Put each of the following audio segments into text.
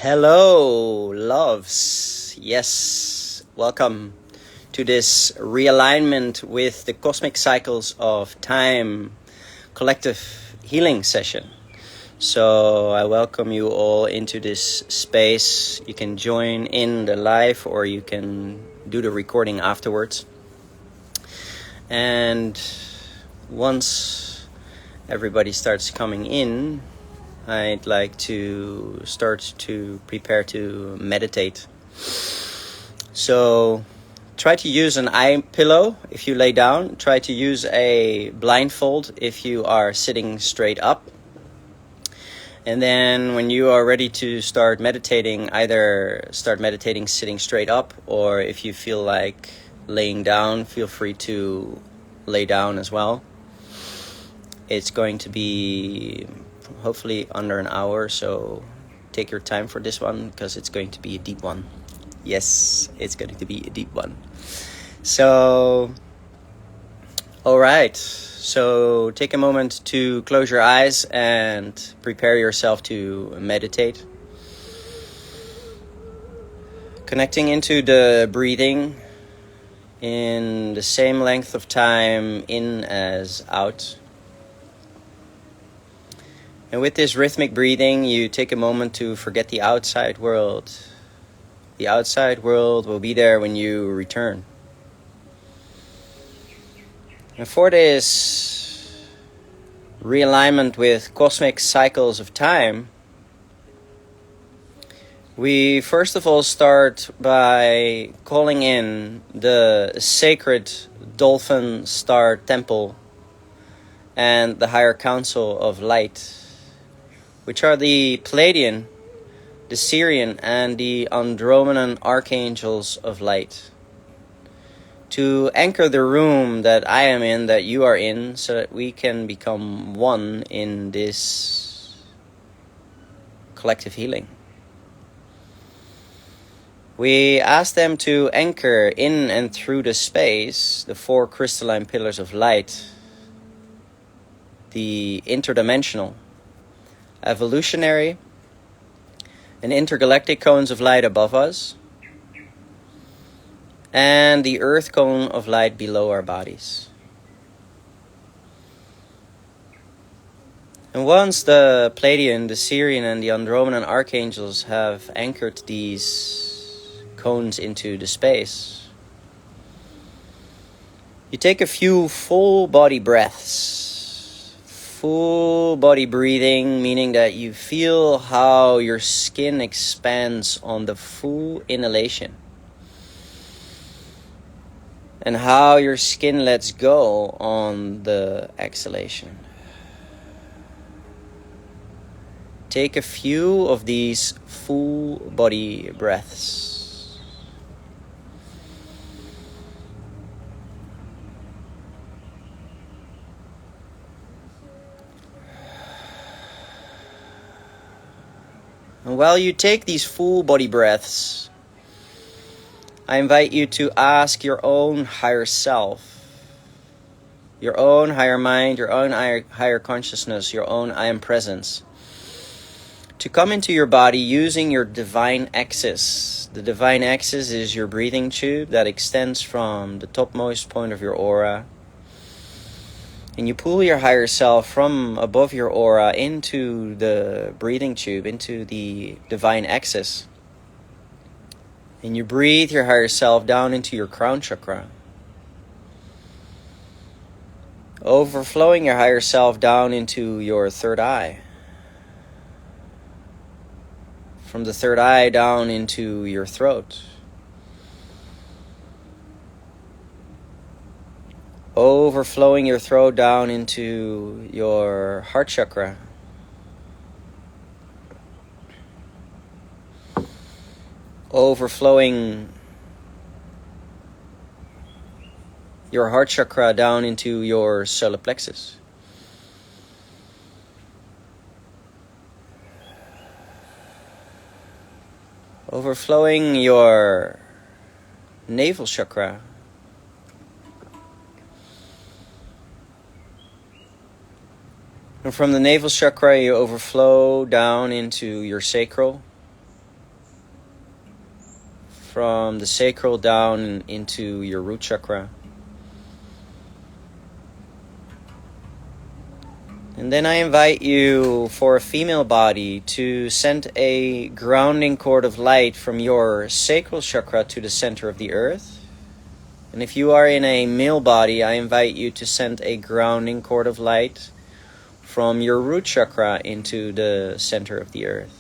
Hello, loves. Yes, welcome to this realignment with the cosmic cycles of time collective healing session. So I welcome you all into this space. You can join in the live or you can do the recording afterwards. And once everybody starts coming in, I'd like to start to prepare to meditate. So try to use an eye pillow if you lay down. Try to use a blindfold if you are sitting straight up. And then when you are ready to start meditating, either start meditating sitting straight up, or if you feel like laying down, feel free to lay down as well. It's going to be hopefully under an hour, so take your time for this one because it's going to be a deep one. Yes, it's going to be a deep one. So, all right. So take a moment to close your eyes and prepare yourself to meditate. Connecting into the breathing in the same length of time in as out. And with this rhythmic breathing, you take a moment to forget the outside world. The outside world will be there when you return. And for this realignment with cosmic cycles of time, we first of all start by calling in the sacred Dolphin Star Temple and the Higher Council of Light, which are the Pleiadian, the Syrian, and the Andromedan archangels of light, to anchor the room that I am in, that you are in, so that we can become one in this collective healing. We ask them to anchor in and through the space, the four crystalline pillars of light, the interdimensional, evolutionary, and intergalactic cones of light above us, and the earth cone of light below our bodies. And once the Pleiadian, the Syrian, and the Andromedan archangels have anchored these cones into the space, you take a few full body breaths. Full body breathing, meaning that you feel how your skin expands on the full inhalation and how your skin lets go on the exhalation. Take a few of these full body breaths. And while you take these full body breaths, I invite you to ask your own higher self, your own higher mind, your own higher consciousness, your own I am presence, to come into your body using your divine axis. The divine axis is your breathing tube that extends from the topmost point of your aura. And you pull your higher self from above your aura into the breathing tube, into the divine axis. And you breathe your higher self down into your crown chakra, overflowing your higher self down into your third eye. From the third eye down into your throat. Overflowing your throat down into your heart chakra. Overflowing your heart chakra down into your solar plexus. Overflowing your navel chakra. And from the navel chakra, you overflow down into your sacral, from the sacral down into your root chakra. And then I invite you, for a female body, to send a grounding cord of light from your sacral chakra to the center of the earth. And if you are in a male body, I invite you to send a grounding cord of light from your root chakra into the center of the earth.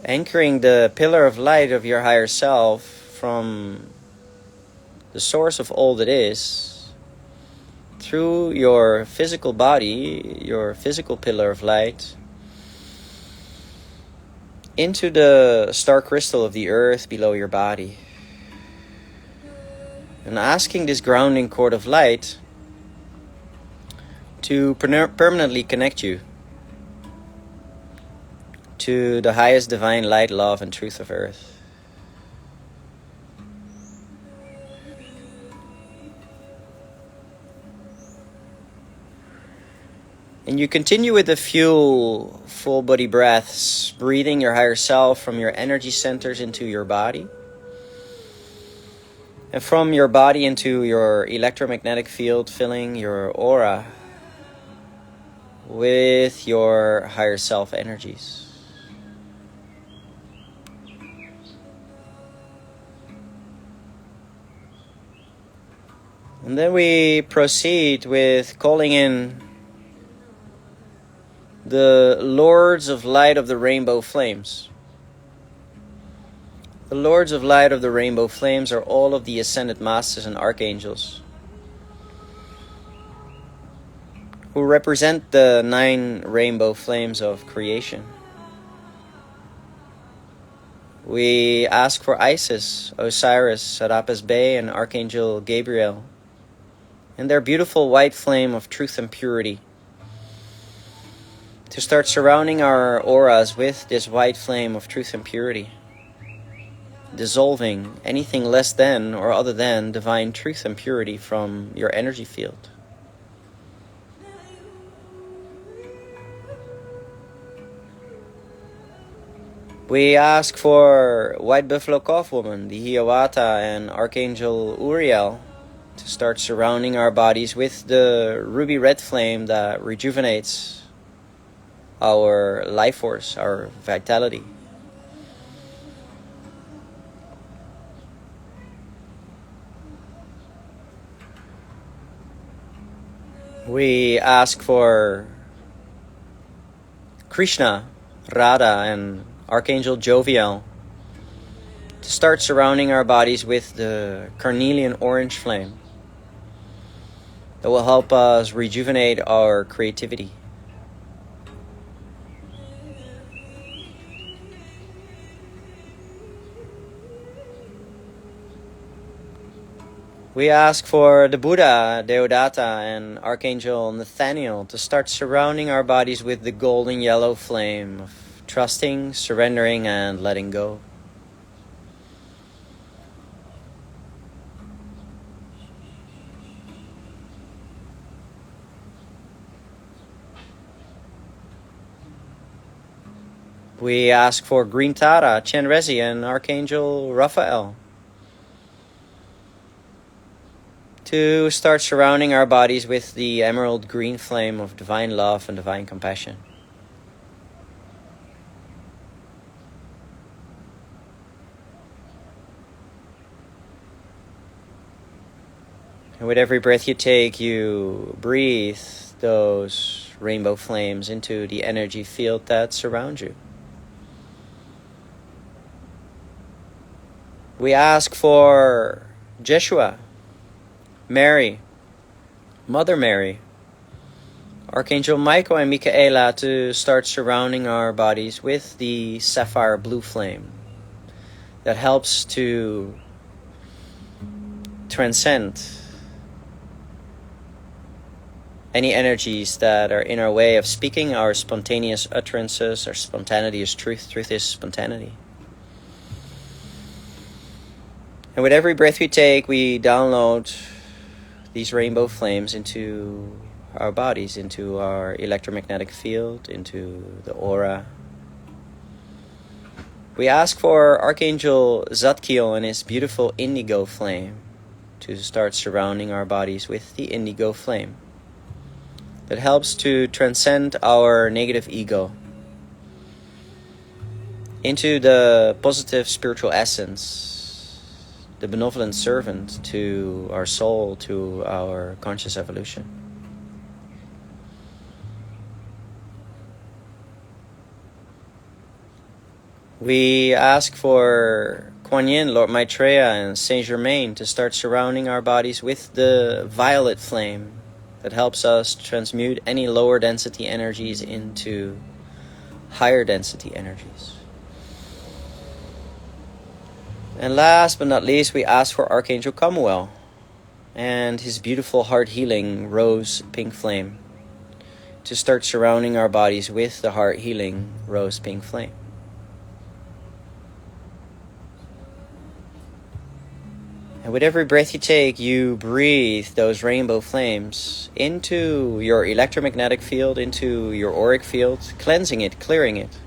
Anchoring the pillar of light of your higher self from the source of all that is, through your physical body, your physical pillar of light, into the star crystal of the earth below your body. And asking this grounding cord of light to permanently connect you to the highest divine light, love, and truth of earth. And you continue with a few full body breaths, breathing your higher self from your energy centers into your body. And from your body into your electromagnetic field, filling your aura with your higher self energies. And then we proceed with calling in the Lords of Light of the Rainbow Flames. The Lords of Light of the Rainbow Flames are all of the Ascended Masters and Archangels who represent the 9 rainbow flames of creation. We ask for Isis, Osiris, Serapis Bey, and Archangel Gabriel, and their beautiful white flame of truth and purity, to start surrounding our auras with this white flame of truth and purity, dissolving anything less than or other than divine truth and purity from your energy field. We ask for White Buffalo Cough Woman, the Hiawatha, and Archangel Uriel to start surrounding our bodies with the ruby red flame that rejuvenates our life force, our vitality. We ask for Krishna, Radha, and Archangel Joviel to start surrounding our bodies with the carnelian orange flame that will help us rejuvenate our creativity. We ask for the Buddha, Deodata, and Archangel Nathaniel to start surrounding our bodies with the golden yellow flame of trusting, surrendering, and letting go. We ask for Green Tara, Chenrezi, and Archangel Raphael to start surrounding our bodies with the emerald green flame of divine love and divine compassion. And with every breath you take, you breathe those rainbow flames into the energy field that surrounds you. We ask for Jeshua, Mary, Mother Mary, Archangel Michael, and Michaela to start surrounding our bodies with the sapphire blue flame that helps to transcend any energies that are in our way of speaking our spontaneous utterances. Our spontaneity is truth. Truth is spontaneity. And with every breath we take, we download these rainbow flames into our bodies, into our electromagnetic field, into the aura. We ask for Archangel Zadkiel and his beautiful indigo flame to start surrounding our bodies with the indigo flame that helps to transcend our negative ego into the positive spiritual essence, the benevolent servant to our soul, to our conscious evolution. We ask for Kuan Yin, Lord Maitreya, and Saint Germain to start surrounding our bodies with the violet flame that helps us transmute any lower density energies into higher density energies. And last but not least, we ask for Archangel Chamuel and his beautiful heart healing rose pink flame to start surrounding our bodies with the heart healing rose pink flame. And with every breath you take, you breathe those rainbow flames into your electromagnetic field, into your auric field, cleansing it, clearing it.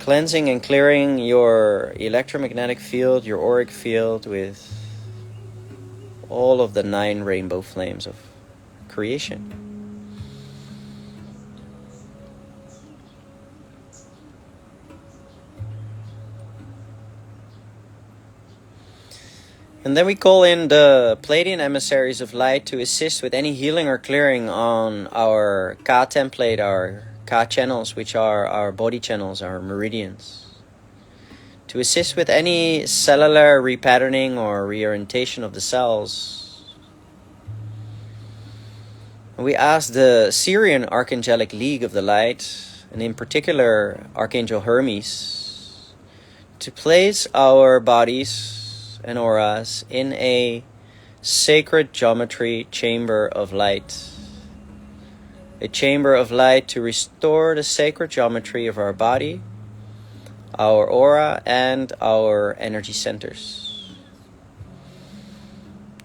Cleansing and clearing your electromagnetic field, your auric field, with all of the 9 rainbow flames of creation. And then we call in the Pleiadian emissaries of light to assist with any healing or clearing on our Ka template, our Ka channels, which are our body channels, our meridians. To assist with any cellular repatterning or reorientation of the cells. And we ask the Syrian Archangelic League of the Light, and in particular Archangel Hermes, to place our bodies and auras in a sacred geometry chamber of light. A chamber of light to restore the sacred geometry of our body, our aura, and our energy centers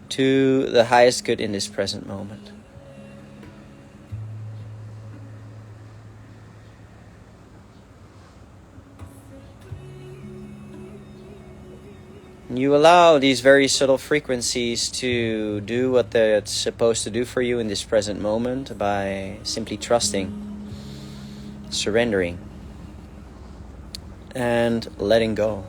to the highest good in this present moment. You allow these very subtle frequencies to do what they're supposed to do for you in this present moment by simply trusting, surrendering, and letting go.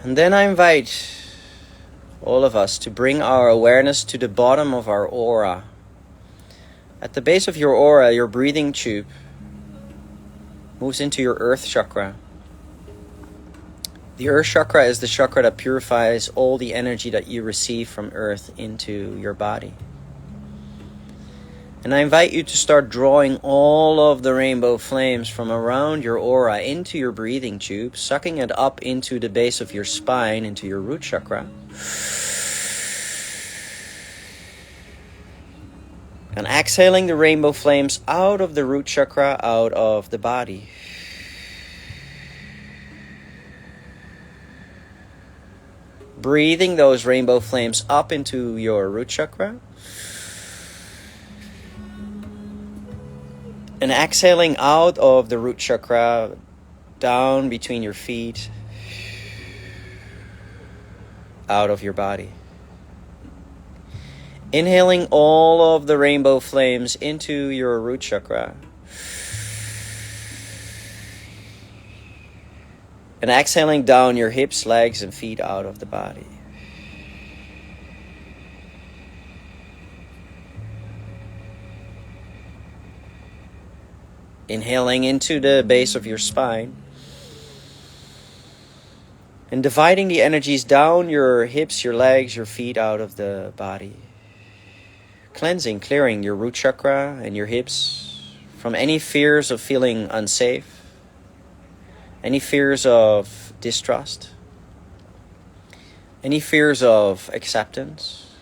And then I invite all of us to bring our awareness to the bottom of our aura. At the base of your aura, your breathing tube moves into your earth chakra. The earth chakra is the chakra that purifies all the energy that you receive from earth into your body. And I invite you to start drawing all of the rainbow flames from around your aura into your breathing tube, sucking it up into the base of your spine, into your root chakra. And exhaling the rainbow flames out of the root chakra, out of the body. Breathing those rainbow flames up into your root chakra. And exhaling out of the root chakra, down between your feet, out of your body. Inhaling all of the rainbow flames into your root chakra. And exhaling down your hips, legs, and feet out of the body. Inhaling into the base of your spine. And dividing the energies down your hips, your legs, your feet out of the body. Cleansing, clearing your root chakra and your hips from any fears of feeling unsafe, any fears of distrust, Any fears of acceptance,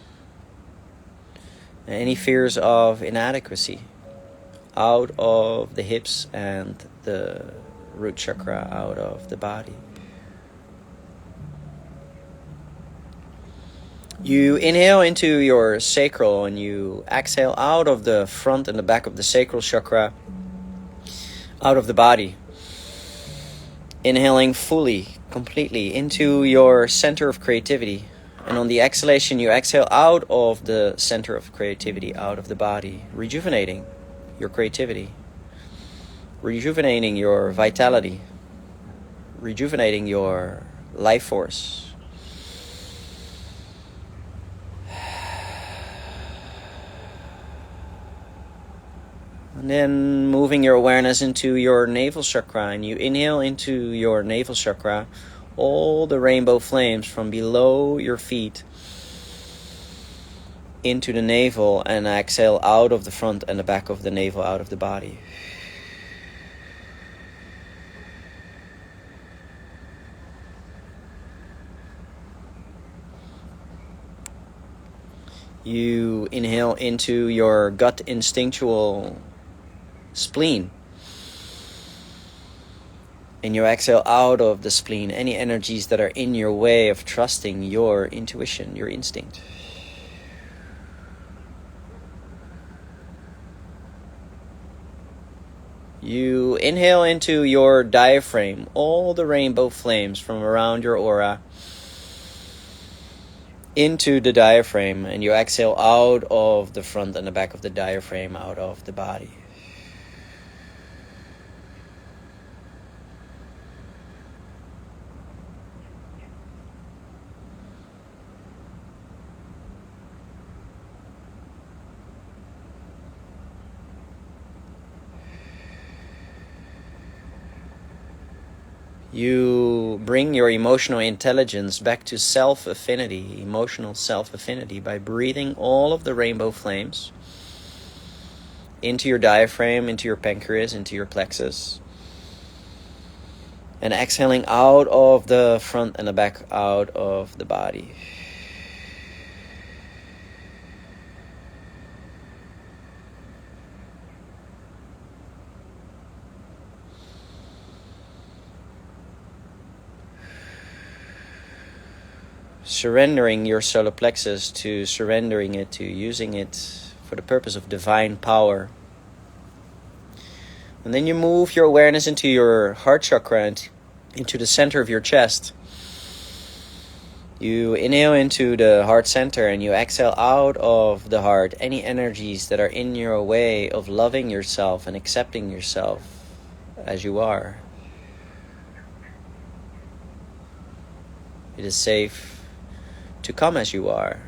any fears of inadequacy out of the hips and the root chakra, out of the body. You inhale into your sacral and you exhale out of the front and the back of the sacral chakra, out of the body. Inhaling fully, completely into your center of creativity. And on the exhalation, you exhale out of the center of creativity, out of the body, rejuvenating your creativity, rejuvenating your vitality, rejuvenating your life force. And then moving your awareness into your navel chakra, and you inhale into your navel chakra all the rainbow flames from below your feet into the navel, and exhale out of the front and the back of the navel, out of the body. You inhale into your gut instinctual spleen, and you exhale out of the spleen any energies that are in your way of trusting your intuition, your instinct. You inhale into your diaphragm all the rainbow flames from around your aura into the diaphragm, and you exhale out of the front and the back of the diaphragm, out of the body. You bring your emotional intelligence back to self-affinity, emotional self-affinity, by breathing all of the rainbow flames into your diaphragm, into your pancreas, into your plexus. And exhaling out of the front and the back, out of the body. Surrendering your solar plexus to surrendering it to using it for the purpose of divine power. And then you move your awareness into your heart chakra and into the center of your chest. You inhale into the heart center and you exhale out of the heart any energies that are in your way of loving yourself and accepting yourself as you are. It is safe to come as you are.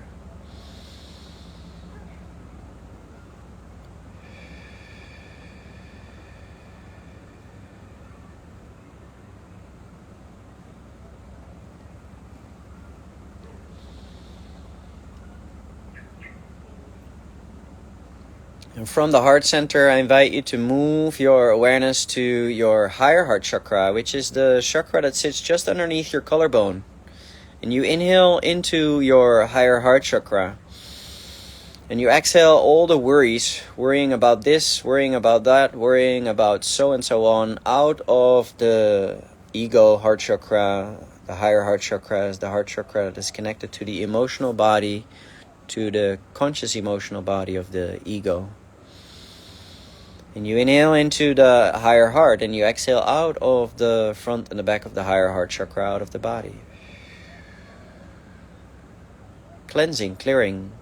And from the heart center, I invite you to move your awareness to your higher heart chakra, which is the chakra that sits just underneath your collarbone. And you inhale into your higher heart chakra. And you exhale all the worries, worrying about this, worrying about that, worrying about so and so on, out of the ego heart chakra. The higher heart chakra is the heart chakra that is connected to the emotional body, to the conscious emotional body of the ego. And you inhale into the higher heart, and you exhale out of the front and the back of the higher heart chakra, out of the body. Cleansing, clearing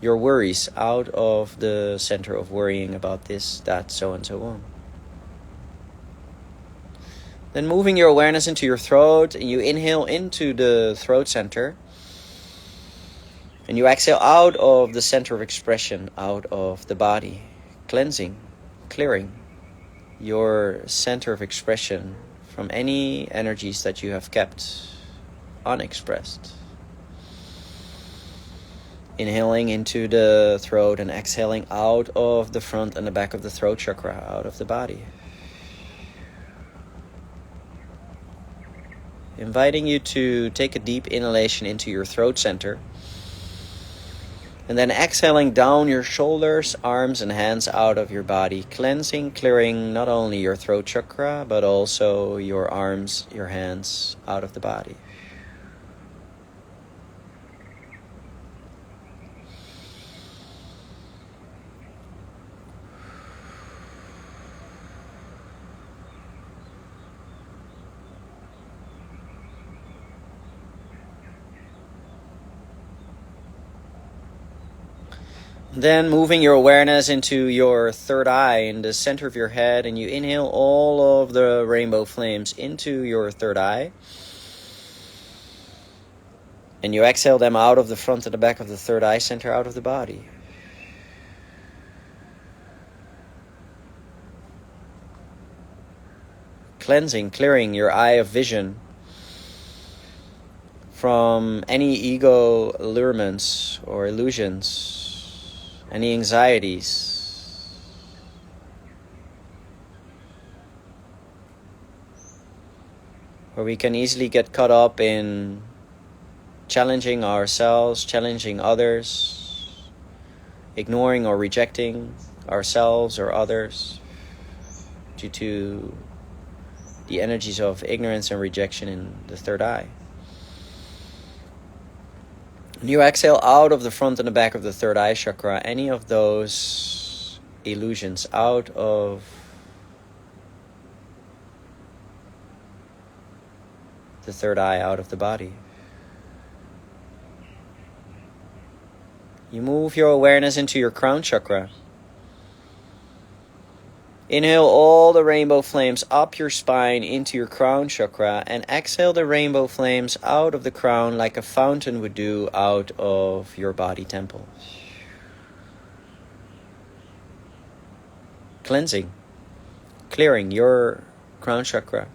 your worries out of the center of worrying about this, that, so and so on. Then moving your awareness into your throat, and you inhale into the throat center. And you exhale out of the center of expression, out of the body. Cleansing, clearing your center of expression from any energies that you have kept unexpressed. Inhaling into the throat and exhaling out of the front and the back of the throat chakra, out of the body. inviting you to take a deep inhalation into your throat center. And then exhaling down your shoulders, arms, and hands out of your body, cleansing, clearing not only your throat chakra, but also your arms, your hands out of the body. Then moving your awareness into your third eye in the center of your head, and you inhale all of the rainbow flames into your third eye. And you exhale them out of the front and the back of the third eye center, out of the body. Cleansing, clearing your eye of vision from any ego allurements or illusions, any anxieties. Where we can easily get caught up in challenging ourselves, challenging others, ignoring or rejecting ourselves or others due to the energies of ignorance and rejection in the third eye. And you exhale out of the front and the back of the third eye chakra any of those illusions out of the third eye, out of the body. You move your awareness into your crown chakra. Inhale all the rainbow flames up your spine into your crown chakra, and exhale the rainbow flames out of the crown like a fountain would do out of your body temple. Cleansing, clearing your crown chakra.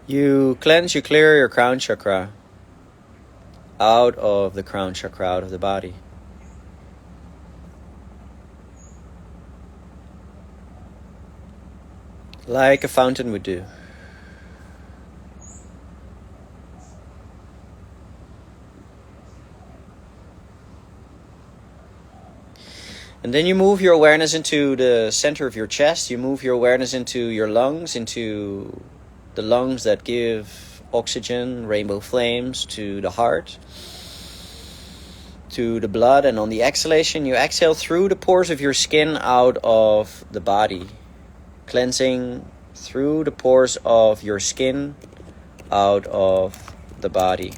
You cleanse, you clear your crown chakra out of the crown chakra, out of the body. Like a fountain would do. And then you move your awareness into the center of your chest. You move your awareness into your lungs, into the lungs that give oxygen, rainbow flames to the heart, to the blood. And on the exhalation, you exhale through the pores of your skin out of the body. Cleansing through the pores of your skin out of the body.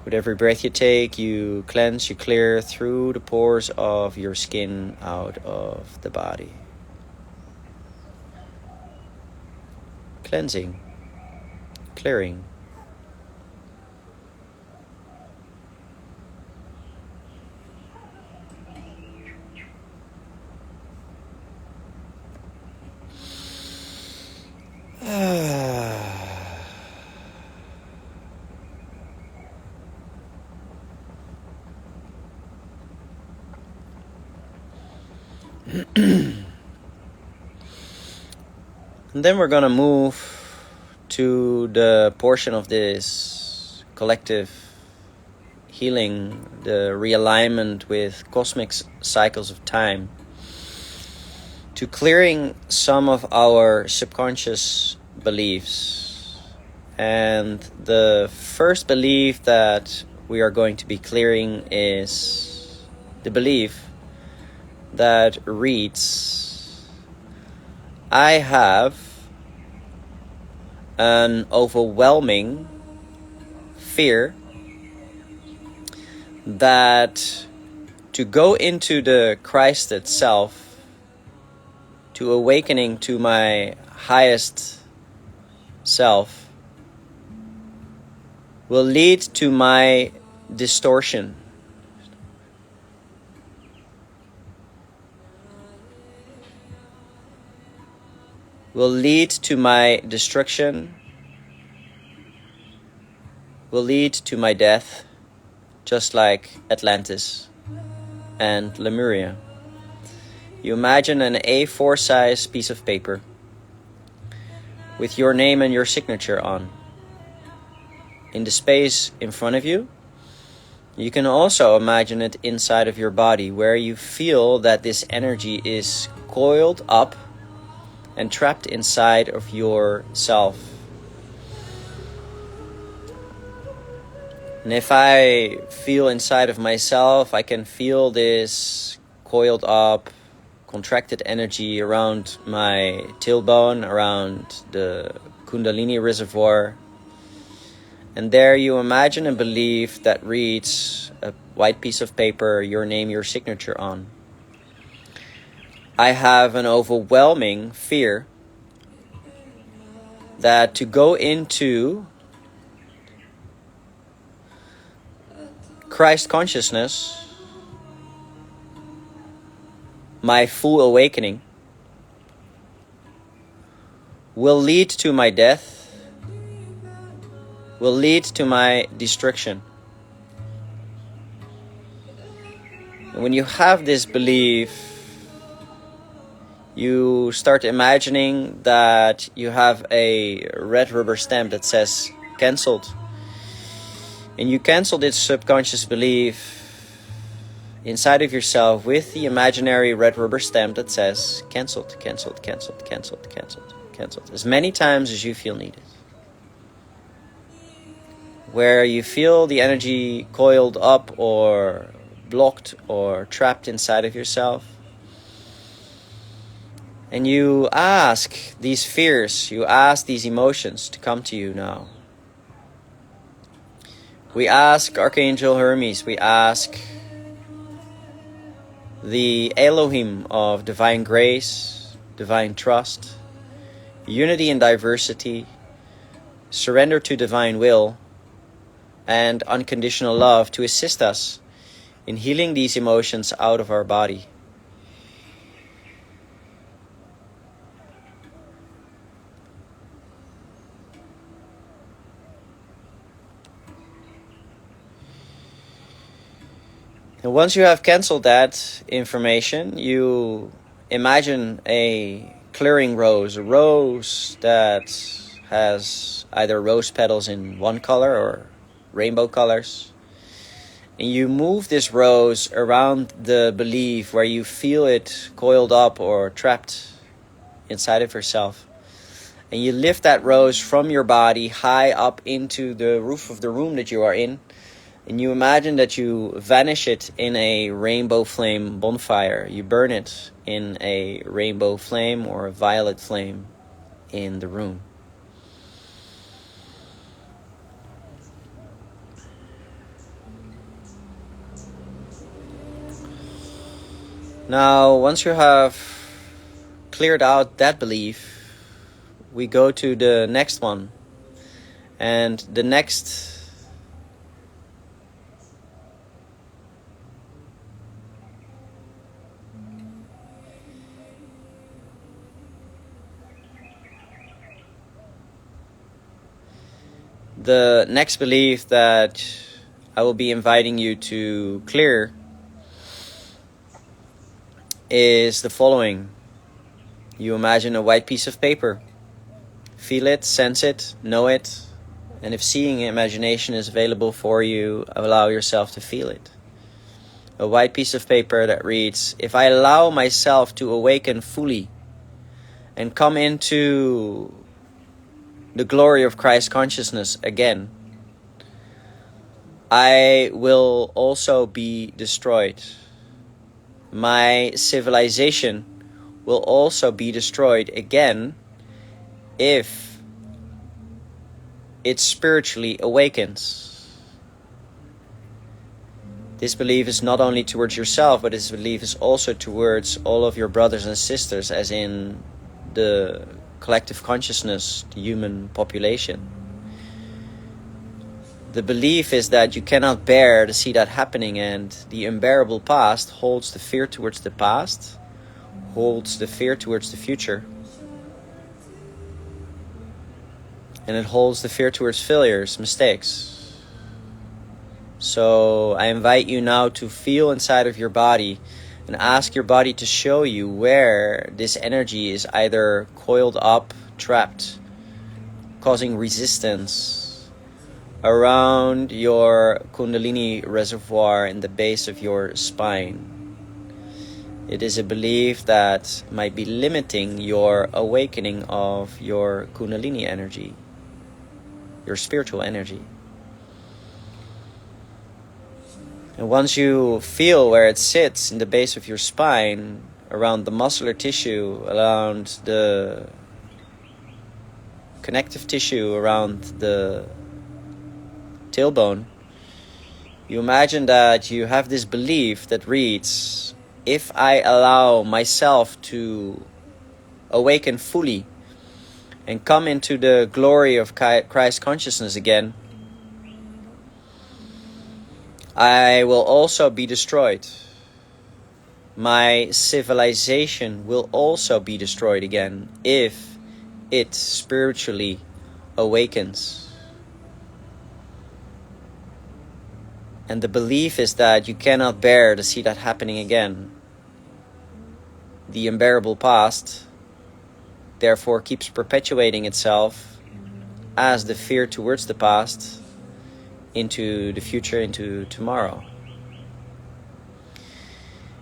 With every breath you take, you cleanse, you clear through the pores of your skin out of the body. Cleansing, clearing. And then we're going to move to the portion of this collective healing, the realignment with cosmic cycles of time, to clearing some of our subconscious beliefs. And the first belief that we are going to be clearing is the belief that reads, I have an overwhelming fear that to go into the Christ itself, to awakening to my highest self, will lead to my distortion, will lead to my destruction, will lead to my death, just like Atlantis and Lemuria. You imagine an A4 size piece of paper with your name and your signature on. In the space in front of you, you can also imagine it inside of your body, where you feel that this energy is coiled up and trapped inside of yourself. And if I feel inside of myself, I can feel this coiled up, contracted energy around my tailbone, around the Kundalini reservoir. And there you imagine a belief that reads, a white piece of paper, your name, your signature on. I have an overwhelming fear that to go into Christ consciousness, my full awakening, will lead to my death, will lead to my destruction. And when you have this belief, you start imagining that you have a red rubber stamp that says cancelled. And you cancel this subconscious belief inside of yourself with the imaginary red rubber stamp that says cancelled, cancelled, cancelled, cancelled, cancelled, cancelled. As many times as you feel needed. Where you feel the energy coiled up or blocked or trapped inside of yourself. And you ask these fears, you ask these emotions to come to you now. We ask Archangel Hermes, we ask the Elohim of divine grace, divine trust, unity and diversity, surrender to divine will, and unconditional love to assist us in healing these emotions out of our body. And once you have cancelled that information, you imagine a clearing rose, a rose that has either rose petals in one color or rainbow colors. And you move this rose around the belief where you feel it coiled up or trapped inside of yourself. And you lift that rose from your body high up into the roof of the room that you are in. And you imagine that you vanish it in a rainbow flame bonfire. You burn it in a rainbow flame or a violet flame in the room. Now, once you have cleared out that belief, we go to the next one. And the next belief that I will be inviting you to clear is the following. You imagine a white piece of paper. Feel it, sense it, know it. And if seeing imagination is available for you, allow yourself to feel it. A white piece of paper that reads, if I allow myself to awaken fully and come into the glory of Christ consciousness again, I will also be destroyed. My civilization will also be destroyed again if it spiritually awakens. This belief is not only towards yourself, but this belief is also towards all of your brothers and sisters, as in the collective consciousness, the human population. The belief is that you cannot bear to see that happening, and the unbearable past holds the fear towards the past, holds the fear towards the future. And it holds the fear towards failures, mistakes. So I invite you now to feel inside of your body and ask your body to show you where this energy is either coiled up, trapped, causing resistance around your Kundalini reservoir in the base of your spine. It is a belief that might be limiting your awakening of your Kundalini energy, your spiritual energy. And once you feel where it sits in the base of your spine, around the muscular tissue, around the connective tissue, around the tailbone, you imagine that you have this belief that reads, if I allow myself to awaken fully and come into the glory of Christ consciousness again, I will also be destroyed. My civilization will also be destroyed again if it spiritually awakens. And the belief is that you cannot bear to see that happening again. The unbearable past therefore keeps perpetuating itself as the fear towards the past into the future, into tomorrow.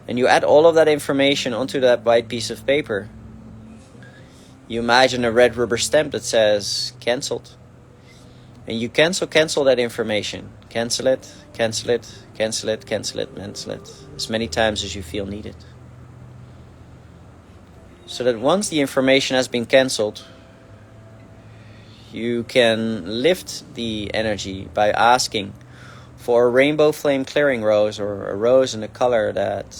And you add all of that information onto that white piece of paper. You imagine a red rubber stamp that says cancelled. And you cancel that information. Cancel it, cancel it, cancel it, cancel it, cancel it. As many times as you feel needed. So that once the information has been cancelled, you can lift the energy by asking for a rainbow flame clearing rose, or a rose in a color that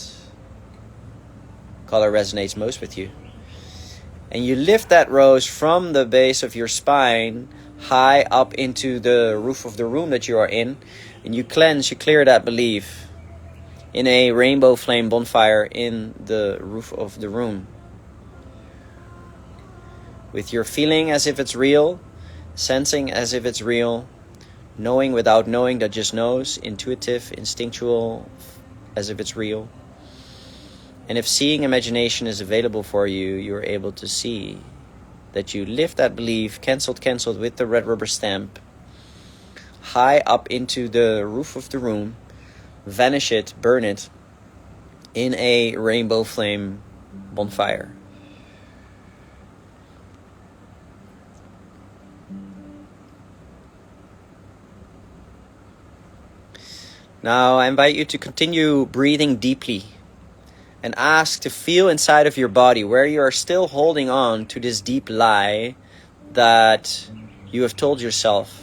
resonates most with you. And you lift that rose from the base of your spine high up into the roof of the room that you are in, and you cleanse, you clear that belief in a rainbow flame bonfire in the roof of the room. With your feeling as if it's real, sensing as if it's real, knowing without knowing that just knows, intuitive, instinctual, as if it's real. And if seeing imagination is available for you, you're able to see that you lift that belief, cancelled with the red rubber stamp, high up into the roof of the room, vanish it, burn it, in a rainbow flame bonfire. Now I invite you to continue breathing deeply and ask to feel inside of your body where you are still holding on to this deep lie that you have told yourself.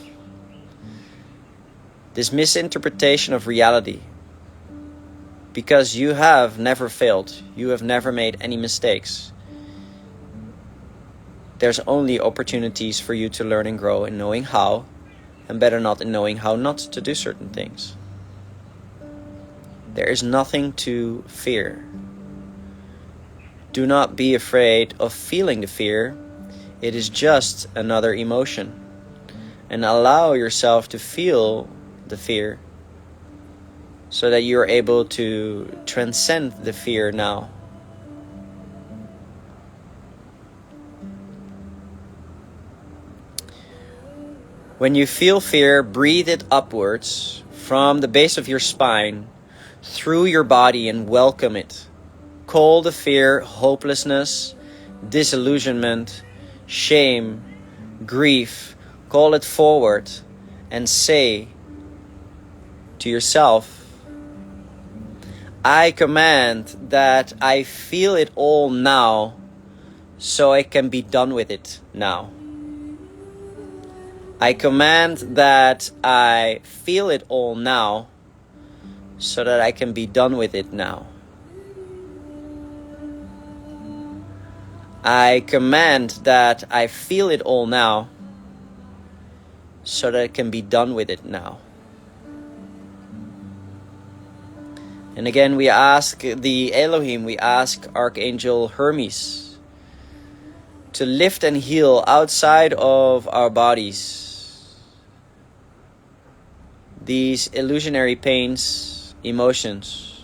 This misinterpretation of reality. Because you have never failed. You have never made any mistakes. There's only opportunities for you to learn and grow in knowing how, and better not in knowing how not to do certain things. There is nothing to fear. Do not be afraid of feeling the fear. It is just another emotion. And allow yourself to feel the fear so that you are able to transcend the fear now. When you feel fear, breathe it upwards from the base of your spine through your body and welcome it. Call the fear hopelessness, disillusionment, shame, grief. Call it forward and say to yourself, I command that I feel it all now so I can be done with it now. I command that I feel it all now so that I can be done with it now. I command that I feel it all now so that I can be done with it now. And again, we ask the Elohim, we ask Archangel Hermes to lift and heal outside of our bodies these illusionary pains, emotions.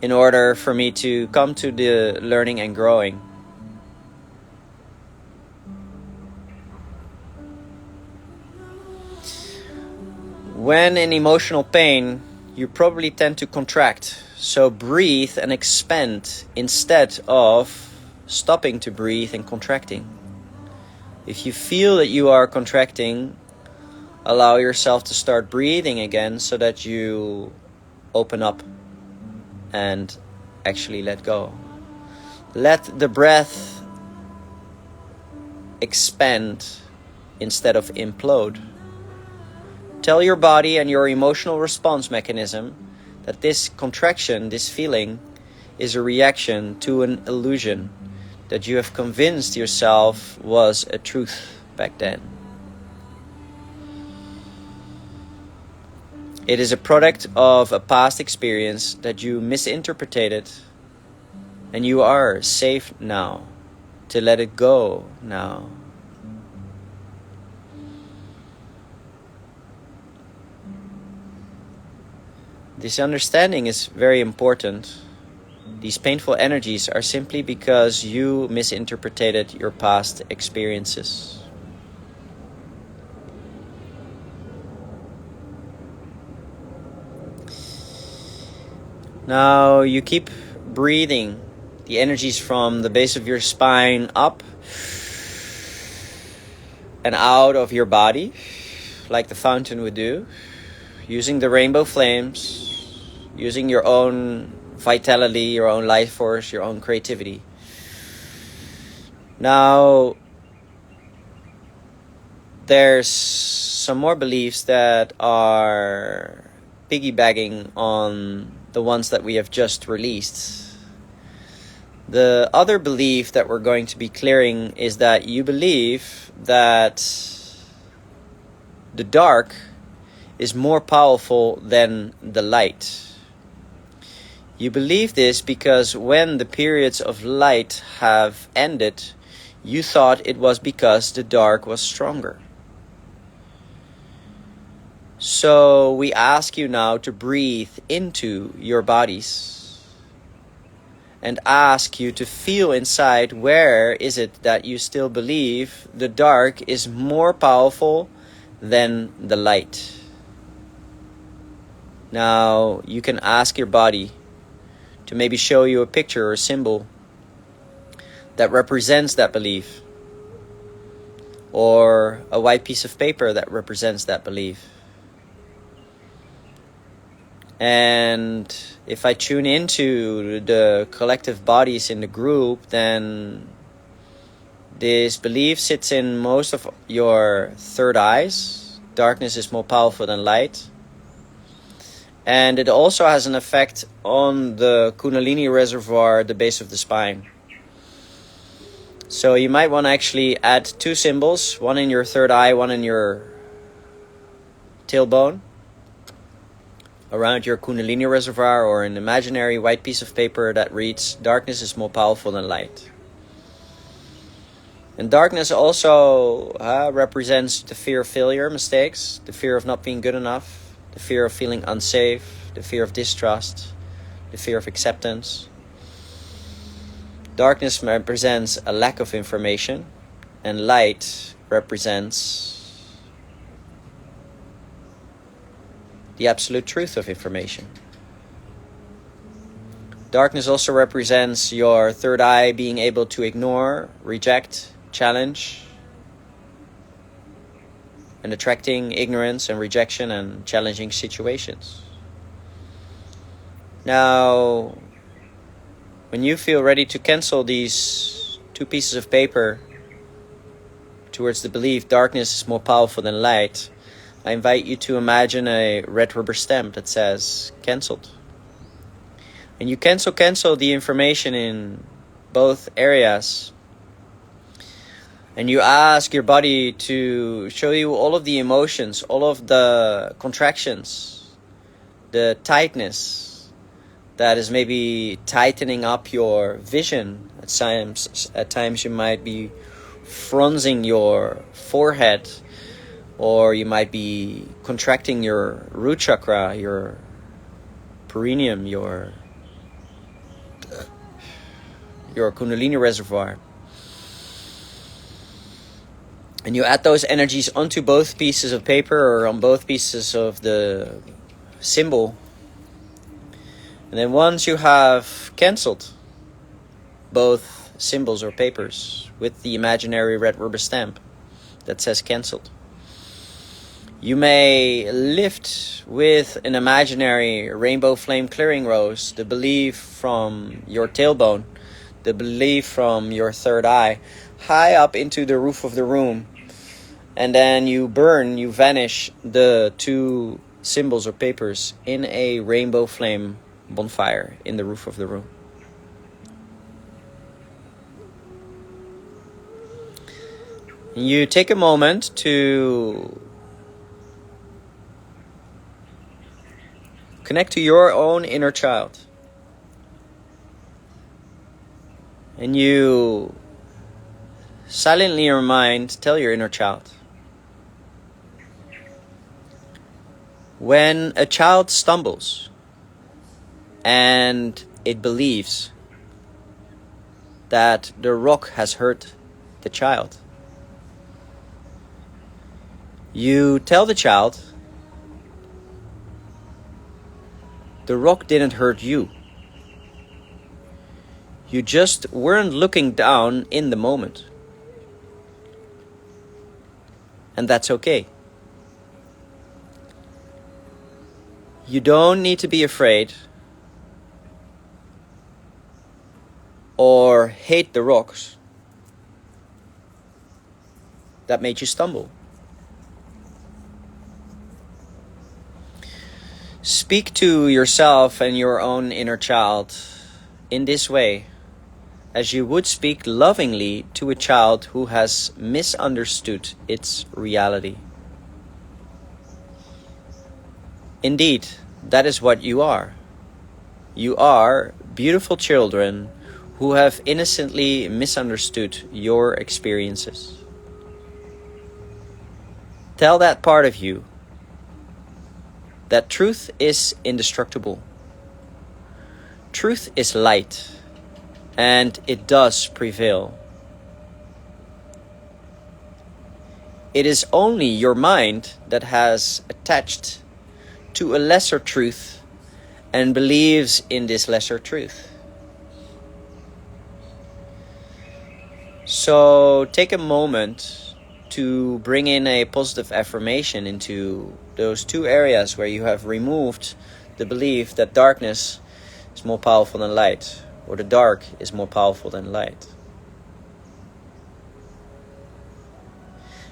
In order for me to come to the learning and growing. When in emotional pain, you probably tend to contract. So breathe and expand instead of stopping to breathe and contracting. If you feel that you are contracting, allow yourself to start breathing again so that you open up and actually let go. Let the breath expand instead of implode. Tell your body and your emotional response mechanism that this contraction, this feeling, is a reaction to an illusion that you have convinced yourself was a truth back then. It is a product of a past experience that you misinterpreted, and you are safe now to let it go now. This understanding is very important. These painful energies are simply because you misinterpreted your past experiences. Now you keep breathing the energies from the base of your spine up and out of your body, like the fountain would do, using the rainbow flames, using your own vitality, your own life force, your own creativity. Now, there's some more beliefs that are piggybacking on the ones that we have just released. The other belief that we're going to be clearing is that you believe that the dark is more powerful than the light. You believe this because when the periods of light have ended, you thought it was because the dark was stronger. So we ask you now to breathe into your bodies and ask you to feel inside, where is it that you still believe the dark is more powerful than the light? Now you can ask your body to maybe show you a picture or a symbol that represents that belief, or a white piece of paper that represents that belief. And if I tune into the collective bodies in the group, then this belief sits in most of your third eyes. Darkness is more powerful than light. And it also has an effect on the Kundalini reservoir at the base of the spine. So you might want to actually add two symbols, one in your third eye, one in your tailbone, around your Kundalini reservoir, or an imaginary white piece of paper that reads, darkness is more powerful than light. And darkness also represents the fear of failure, mistakes, the fear of not being good enough, the fear of feeling unsafe, the fear of distrust, the fear of acceptance. Darkness represents a lack of information, and light represents the absolute truth of information. Darkness also represents your third eye being able to ignore, reject, challenge, and attracting ignorance and rejection and challenging situations. Now, when you feel ready to cancel these two pieces of paper towards the belief darkness is more powerful than light, I invite you to imagine a red rubber stamp that says cancelled. And you cancel the information in both areas. And you ask your body to show you all of the emotions, all of the contractions, the tightness that is maybe tightening up your vision. At times you might be frowning your forehead, or you might be contracting your root chakra, your perineum, your Kundalini reservoir. And you add those energies onto both pieces of paper or on both pieces of the symbol. And then once you have cancelled both symbols or papers with the imaginary red rubber stamp that says cancelled, you may lift with an imaginary rainbow flame clearing rose the belief from your tailbone, the belief from your third eye, high up into the roof of the room. And then you vanish the two symbols or papers in a rainbow flame bonfire in the roof of the room. And you take a moment to connect to your own inner child. And you silently in your mind tell your inner child, when a child stumbles and it believes that the rock has hurt the child, you tell the child, the rock didn't hurt you. You just weren't looking down in the moment. And that's okay. You don't need to be afraid or hate the rocks that made you stumble. Speak to yourself and your own inner child in this way, as you would speak lovingly to a child who has misunderstood its reality. Indeed, that is what you are. You are beautiful children who have innocently misunderstood your experiences. Tell that part of you that truth is indestructible. Truth is light, and it does prevail. It is only your mind that has attached to a lesser truth and believes in this lesser truth. So take a moment to bring in a positive affirmation into those two areas where you have removed the belief that darkness is more powerful than light, or the dark is more powerful than light.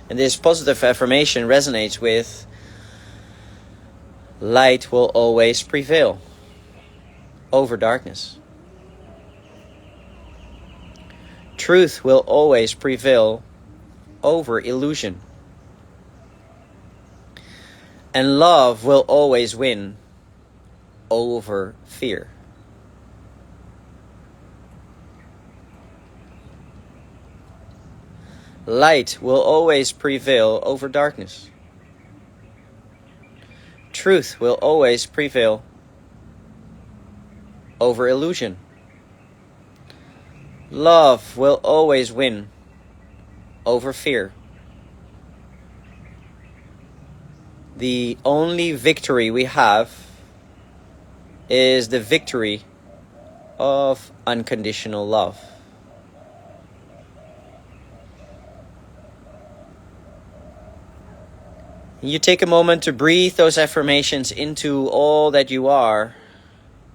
And this positive affirmation resonates with light will always prevail over darkness. Truth will always prevail over illusion. And love will always win over fear. Light will always prevail over darkness. Truth will always prevail over illusion. Love will always win over fear. The only victory we have is the victory of unconditional love. You take a moment to breathe those affirmations into all that you are,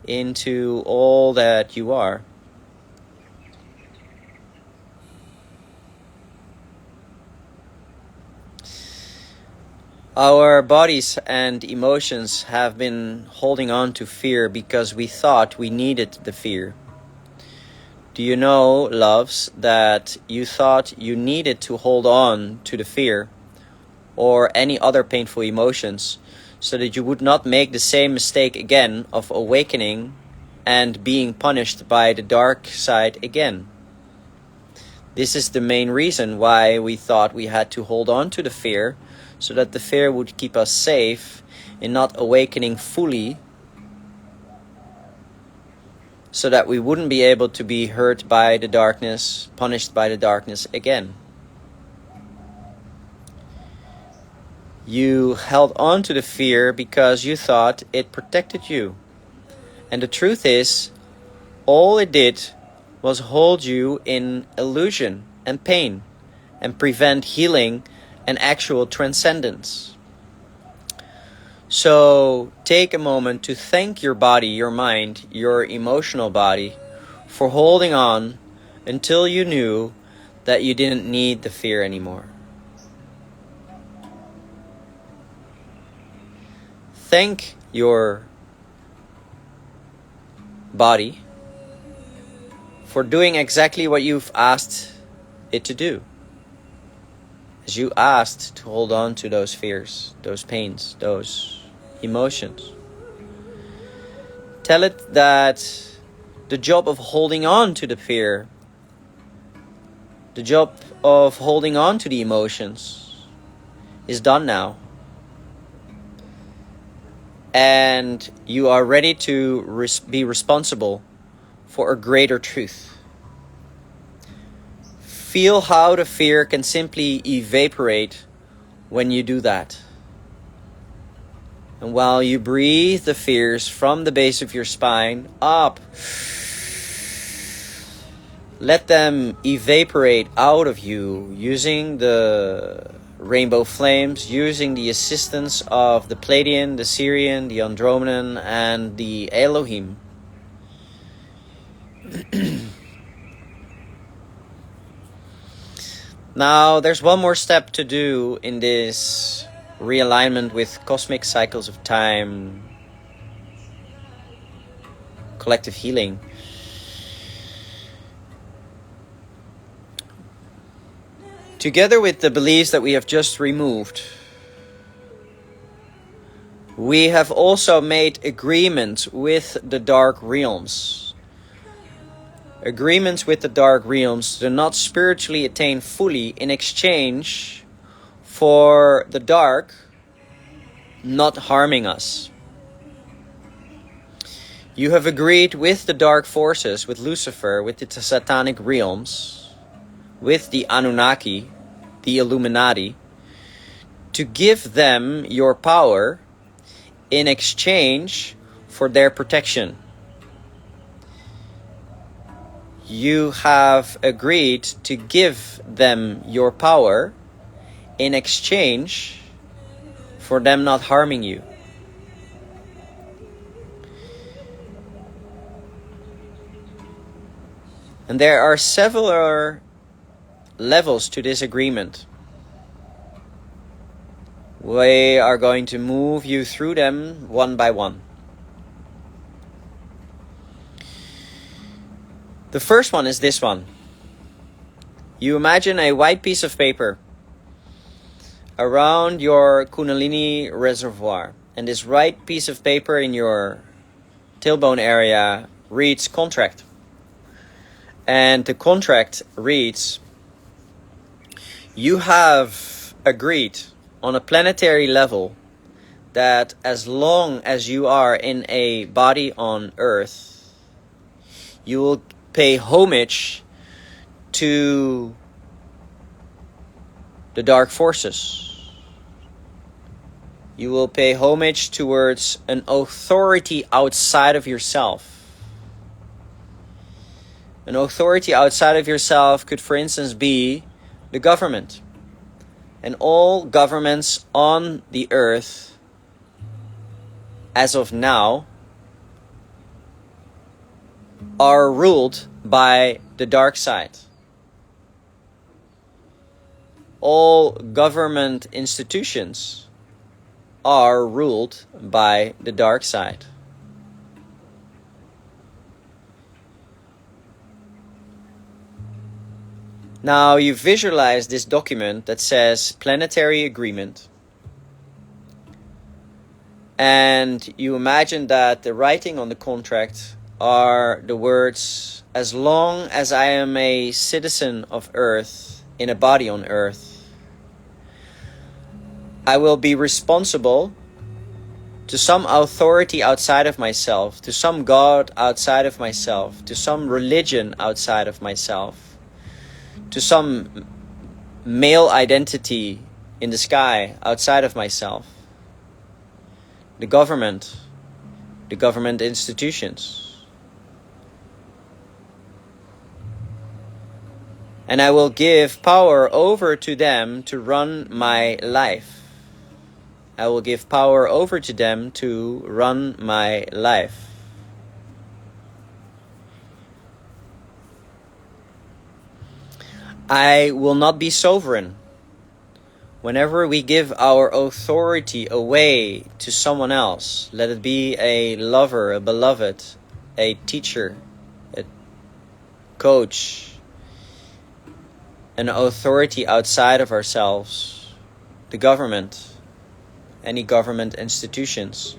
into all that you are. Our bodies and emotions have been holding on to fear because we thought we needed the fear. Do you know, loves, that you thought you needed to hold on to the fear or any other painful emotions so that you would not make the same mistake again of awakening and being punished by the dark side again? This is the main reason why we thought we had to hold on to the fear, so that the fear would keep us safe in not awakening fully, so that we wouldn't be able to be hurt by the darkness, punished by the darkness again. You held on to the fear because you thought it protected you. And the truth is, all it did was hold you in illusion and pain and prevent healing and actual transcendence. So take a moment to thank your body, your mind, your emotional body for holding on until you knew that you didn't need the fear anymore. Thank your body for doing exactly what you've asked it to do. As you asked to hold on to those fears, those pains, those emotions. Tell it that the job of holding on to the fear, the job of holding on to the emotions is done now. And you are ready to be responsible for a greater truth. Feel how the fear can simply evaporate when you do that. And while you breathe the fears from the base of your spine up, let them evaporate out of you using the rainbow flames, using the assistance of the Pleiadian, the Sirian, the Andromedan, and the Elohim. Now, there's one more step to do in this realignment with cosmic cycles of time, collective healing. Together with the beliefs that we have just removed, we have also made agreements with the dark realms. Agreements with the dark realms to not spiritually attain fully in exchange for the dark not harming us. You have agreed with the dark forces, with Lucifer, with the satanic realms, with the Anunnaki, the Illuminati, to give them your power in exchange for their protection. You have agreed to give them your power in exchange for them not harming you. And there are several levels to this agreement. We are going to move you through them one by one. The first one is this one. You imagine a white piece of paper around your Kundalini reservoir. And this white piece of paper in your tailbone area reads contract. And the contract reads, you have agreed on a planetary level that as long as you are in a body on Earth, you will pay homage to the dark forces. You will pay homage towards an authority outside of yourself. An authority outside of yourself could, for instance, be the government. And all governments on the earth, as of now, are ruled by the dark side. All government institutions are ruled by the dark side. Now you visualize this document that says planetary agreement. And you imagine that the writing on the contract are the words, as long as I am a citizen of Earth, in a body on Earth, I will be responsible to some authority outside of myself, to some God outside of myself, to some religion outside of myself, to some male identity in the sky outside of myself, the government institutions. And I will give power over to them to run my life. I will give power over to them to run my life. I will not be sovereign. Whenever we give our authority away to someone else, let it be a lover, a beloved, a teacher, a coach, an authority outside of ourselves, the government, any government institutions,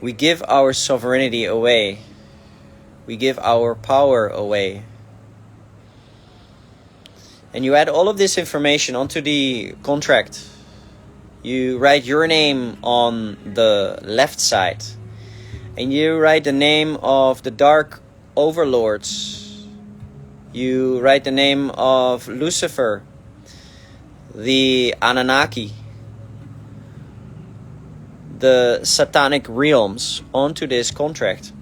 we give our sovereignty away. We give our power away. And you add all of this information onto the contract. You write your name on the left side. And you write the name of the dark overlords. You write the name of Lucifer, the Anunnaki, the satanic realms onto this contract.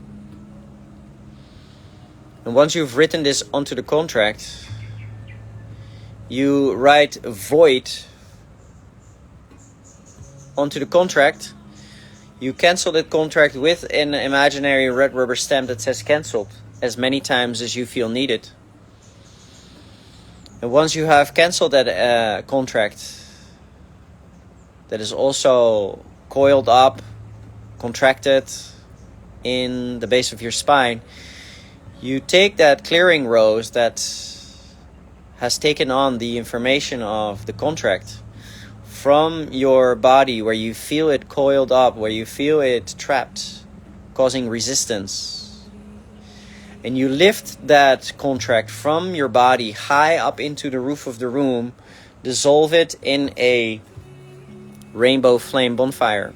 And once you've written this onto the contract, you write void onto the contract. You cancel that contract with an imaginary red rubber stamp that says cancelled as many times as you feel needed. And once you have cancelled that contract that is also coiled up, contracted in the base of your spine, you take that clearing rose that has taken on the information of the contract from your body, where you feel it coiled up, where you feel it trapped, causing resistance. And you lift that contract from your body high up into the roof of the room, dissolve it in a rainbow flame bonfire.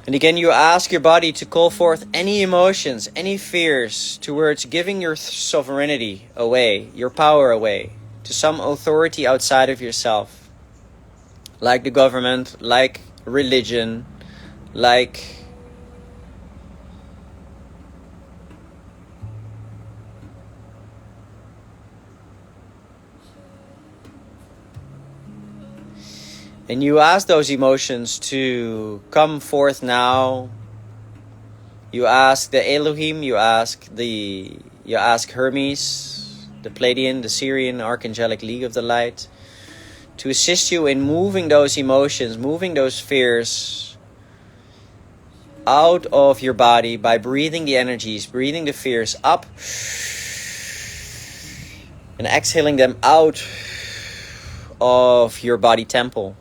And again, you ask your body to call forth any emotions, any fears towards giving your sovereignty away, your power away, to some authority outside of yourself. Like the government, like religion, like and you ask those emotions to come forth now. You ask the Elohim, you ask Hermes, the Pleiadian, the Syrian Archangelic League of the Light, to assist you in moving those emotions, moving those fears out of your body by breathing the energies, breathing the fears up and exhaling them out of your body temple.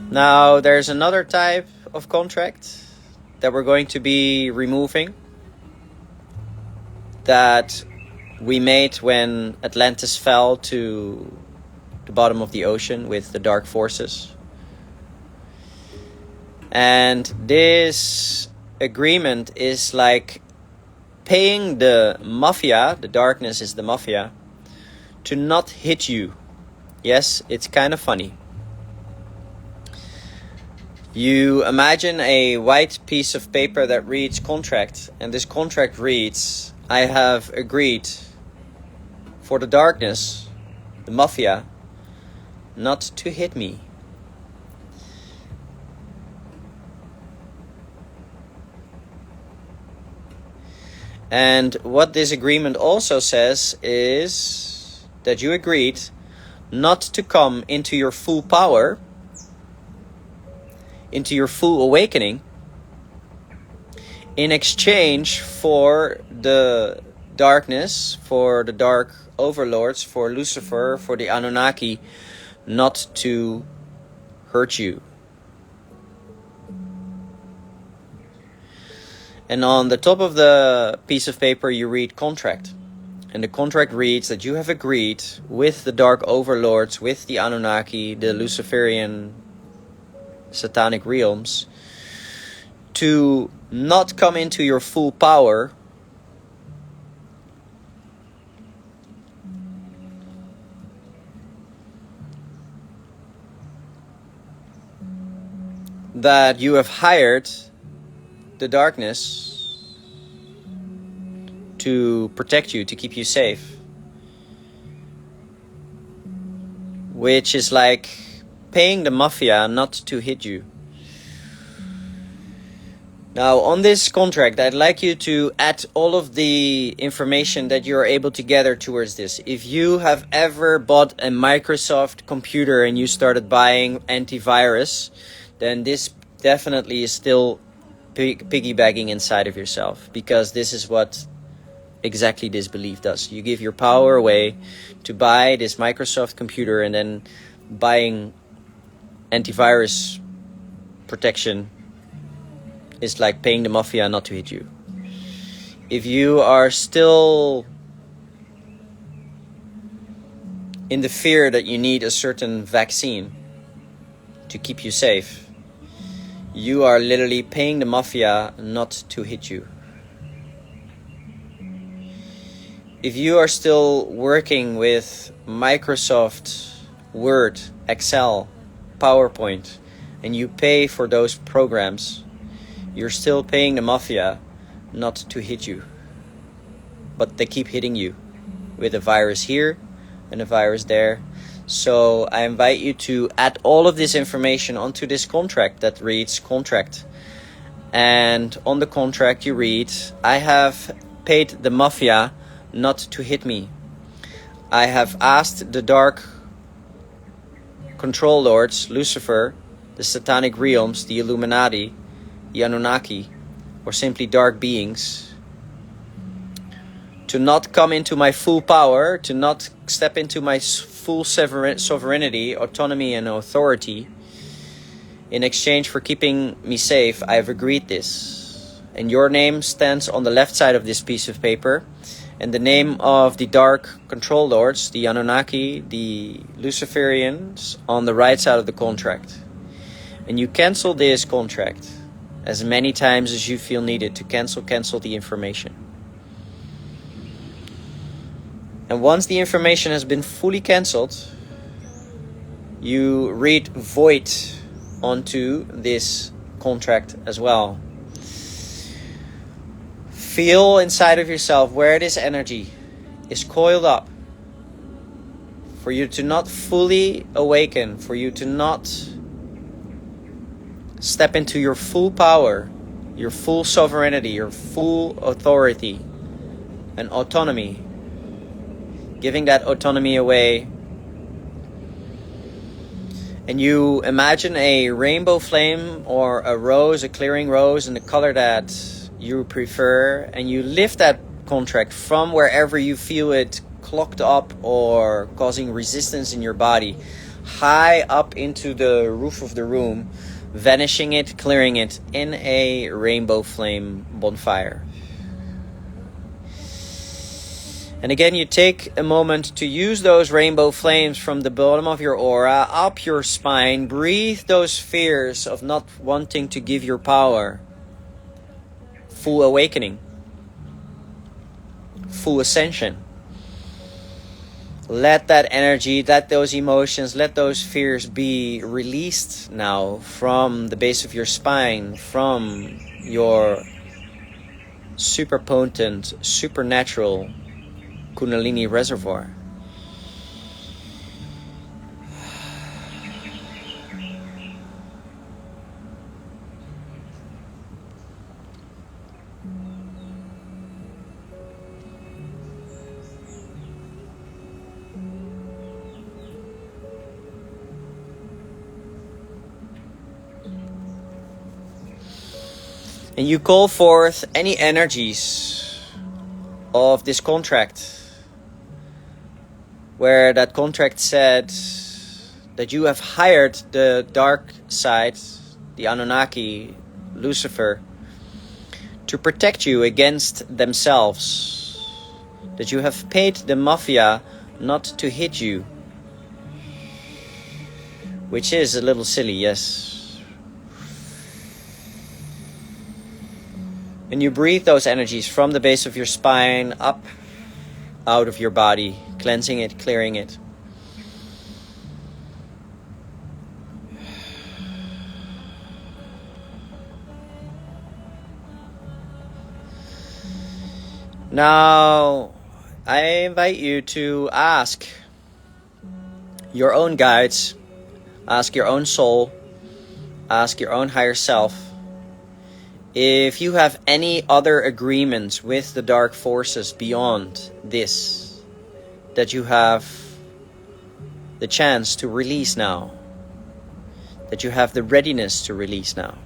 Now, there's another type of contract that we're going to be removing that we made when Atlantis fell to the bottom of the ocean with the dark forces. And this agreement is like paying the mafia, the darkness is the mafia, to not hit you. Yes, it's kind of funny. You imagine a white piece of paper that reads contract, and this contract reads, I have agreed for the darkness, the mafia, not to hit me. And what this agreement also says is that you agreed not to come into your full power, into your full awakening, in exchange for the darkness, for the dark overlords, for Lucifer, for the Anunnaki, not to hurt you. And on the top of the piece of paper you read contract. And the contract reads that you have agreed with the dark overlords, with the Anunnaki, the Luciferian satanic realms, to not come into your full power that you have hired the darkness to protect you, to keep you safe. Which is like paying the mafia not to hit you. Now, on this contract, I'd like you to add all of the information that you're able to gather towards this. If you have ever bought a Microsoft computer and you started buying antivirus, then this definitely is still piggybacking inside of yourself, because this is what exactly this belief does. You give your power away to buy this Microsoft computer, and then buying antivirus protection is like paying the mafia not to hit you. If you are still in the fear that you need a certain vaccine to keep you safe, you are literally paying the mafia not to hit you. If you are still working with Microsoft Word, Excel, PowerPoint, and you pay for those programs, you're still paying the mafia not to hit you. But they keep hitting you with a virus here and a virus there. So I invite you to add all of this information onto this contract that reads contract. And on the contract you read, I have paid the mafia not to hit me. I have asked the dark control lords, Lucifer, the satanic realms, the Illuminati, the Anunnaki, or simply dark beings, to not come into my full power, to not step into my full sovereignty, autonomy, and authority. In exchange for keeping me safe, I have agreed this. And your name stands on the left side of this piece of paper, and the name of the dark control lords, the Anunnaki, the Luciferians, on the right side of the contract. And you cancel this contract as many times as you feel needed to cancel the information. And once the information has been fully cancelled, you read void onto this contract as well. Feel inside of yourself where this energy is coiled up, for you to not fully awaken, for you to not step into your full power, your full sovereignty, your full authority and autonomy. Giving that autonomy away. And you imagine a rainbow flame or a rose, a clearing rose in the color that you prefer, and you lift that contract from wherever you feel it clogged up or causing resistance in your body, high up into the roof of the room, vanishing it, clearing it in a rainbow flame bonfire. And again, you take a moment to use those rainbow flames from the bottom of your aura, up your spine. Breathe those fears of not wanting to give your power. Full awakening. Full ascension. Let that energy, let those emotions, let those fears be released now from the base of your spine, from your super potent, supernatural Kundalini reservoir. And you call forth any energies of this contract, where that contract said that you have hired the dark side, the Anunnaki, Lucifer, to protect you against themselves, that you have paid the mafia not to hit you, which is a little silly, yes. And you breathe those energies from the base of your spine up out of your body, cleansing it, clearing it. Now, I invite you to ask your own guides, ask your own soul, ask your own higher self, if you have any other agreements with the dark forces beyond this, that you have the chance to release now, that you have the readiness to release now.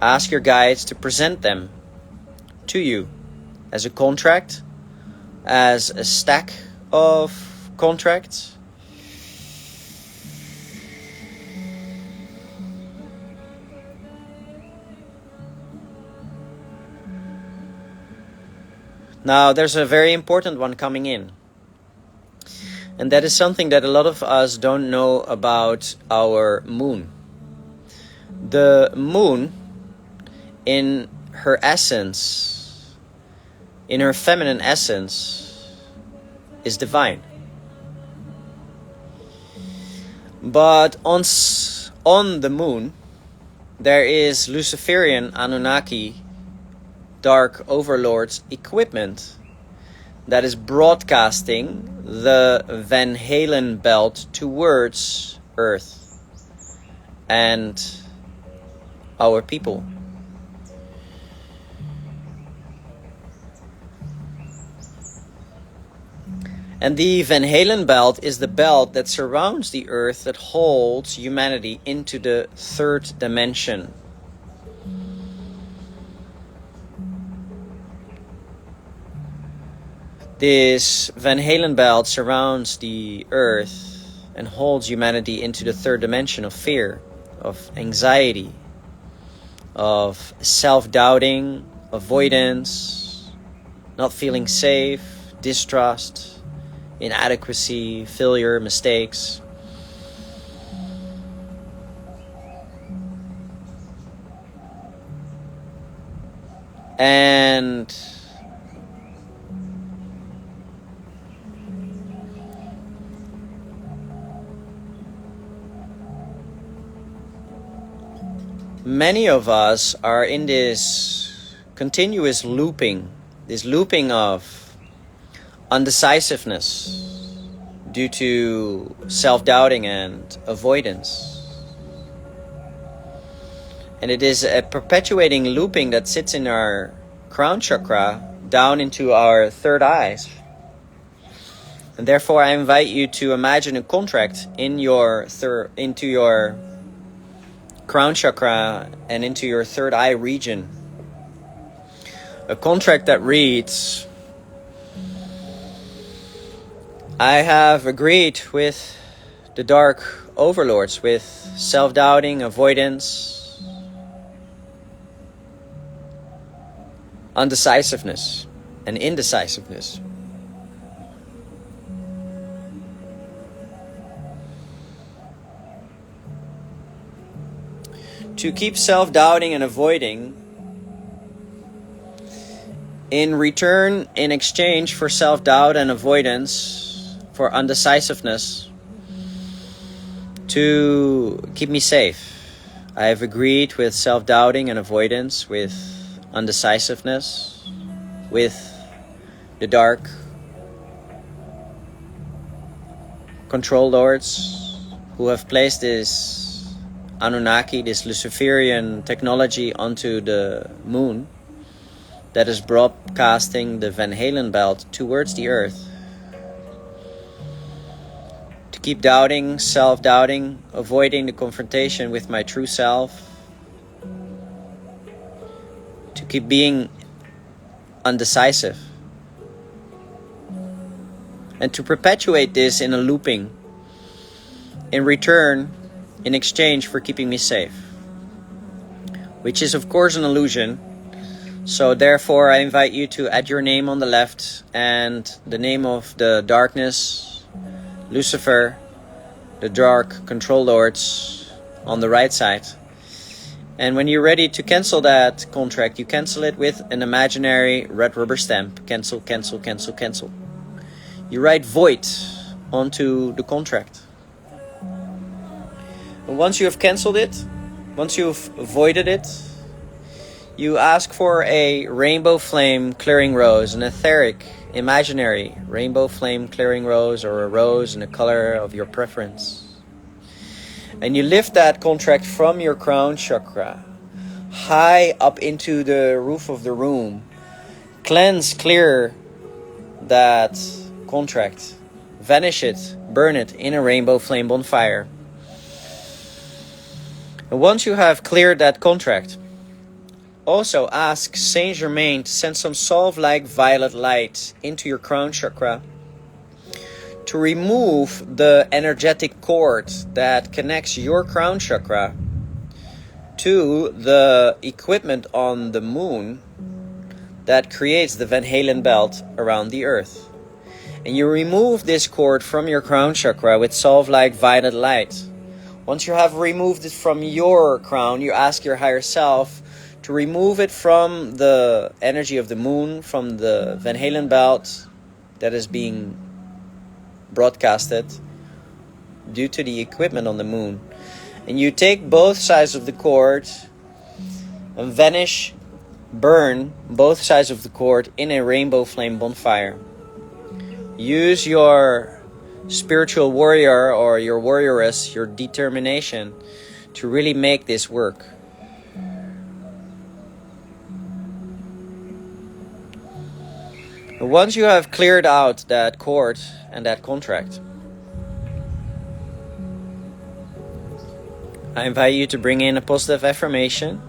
Ask your guides to present them to you as a contract, as a stack of contracts. Now, there's a very important one coming in. And that is something that a lot of us don't know about our moon. The moon, in her essence, in her feminine essence, is divine. But on the moon, there is Luciferian Anunnaki dark overlords equipment that is broadcasting the Van Halen belt towards Earth and our people. And the Van Halen belt is the belt that surrounds the Earth, that holds humanity into the third dimension. This Van Halen belt surrounds the Earth and holds humanity into the third dimension of fear, of anxiety, of self-doubting, avoidance, not feeling safe, distrust, inadequacy, failure, mistakes. And many of us are in this continuous looping, this looping of undecisiveness due to self-doubting and avoidance. And it is a perpetuating looping that sits in our crown chakra down into our third eyes. And therefore I invite you to imagine a contract in into your crown chakra and into your third eye region. A contract that reads, I have agreed with the dark overlords with self-doubting, avoidance, undecisiveness, and indecisiveness. To keep self-doubting and avoiding, in return, in exchange for self-doubt and avoidance, for undecisiveness, to keep me safe. I have agreed with self-doubting and avoidance, with undecisiveness, with the dark control lords who have placed this Anunnaki, this Luciferian technology onto the moon that is broadcasting the Van Halen belt towards the Earth. To keep doubting, self-doubting, avoiding the confrontation with my true self. keep being undecisive, and to perpetuate this in a looping in return, in exchange for keeping me safe, which is of course an illusion. So therefore I invite you to add your name on the left and the name of the darkness, Lucifer, the dark control lords on the right side. And when you're ready to cancel that contract, you cancel it with an imaginary red rubber stamp. Cancel, cancel, cancel, cancel. You write void onto the contract. And once you have cancelled it, once you've voided it, you ask for a rainbow flame clearing rose, an etheric, imaginary rainbow flame clearing rose, or a rose in the color of your preference. And you lift that contract from your crown chakra high up into the roof of the room. Cleanse, clear that contract. Vanish it, burn it in a rainbow flame bonfire. And once you have cleared that contract, also ask Saint Germain to send some salve-like violet light into your crown chakra to remove the energetic cord that connects your crown chakra to the equipment on the moon that creates the Van Halen belt around the earth. And you remove this cord from your crown chakra with salve-like violet light. Once you have removed it from your crown, you ask your higher self to remove it from the energy of the moon, from the Van Halen belt that is being broadcasted due to the equipment on the moon. And you take both sides of the cord and vanish, burn both sides of the cord in a rainbow flame bonfire. Use your spiritual warrior or your warrioress, your determination to really make this work. And once you have cleared out that cord and that contract, I invite you to bring in a positive affirmation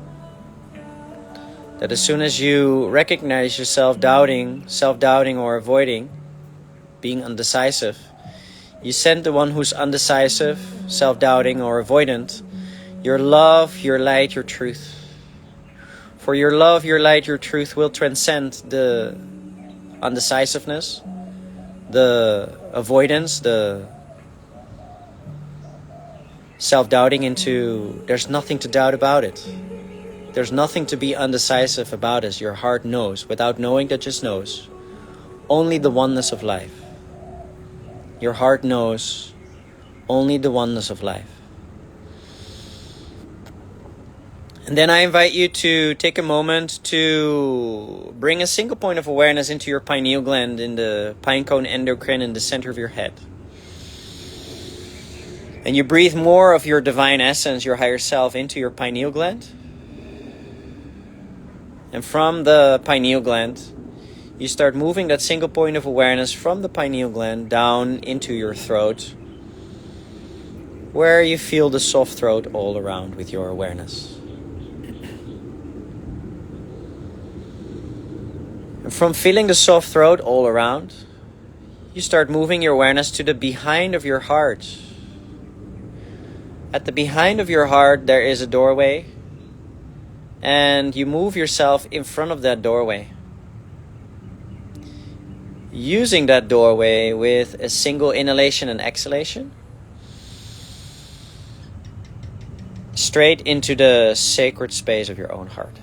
that as soon as you recognize yourself doubting, self-doubting or avoiding, being undecisive, you send the one who's undecisive, self-doubting or avoidant, your love, your light, your truth. For your love, your light, your truth will transcend the undecisiveness, the avoidance, the self-doubting into there's nothing to doubt about it. There's nothing to be undecisive about it. Your heart knows. Without knowing, that just knows. Only the oneness of life. Your heart knows only the oneness of life. And then I invite you to take a moment to bring a single point of awareness into your pineal gland in the pinecone endocrine in the center of your head. And you breathe more of your divine essence, your higher self, into your pineal gland. And from the pineal gland, you start moving that single point of awareness from the pineal gland down into your throat, where you feel the soft throat all around with your awareness. And from feeling the soft throat all around, you start moving your awareness to the behind of your heart. At the behind of your heart, there is a doorway, and you move yourself in front of that doorway, using that doorway with a single inhalation and exhalation, straight into the sacred space of your own heart.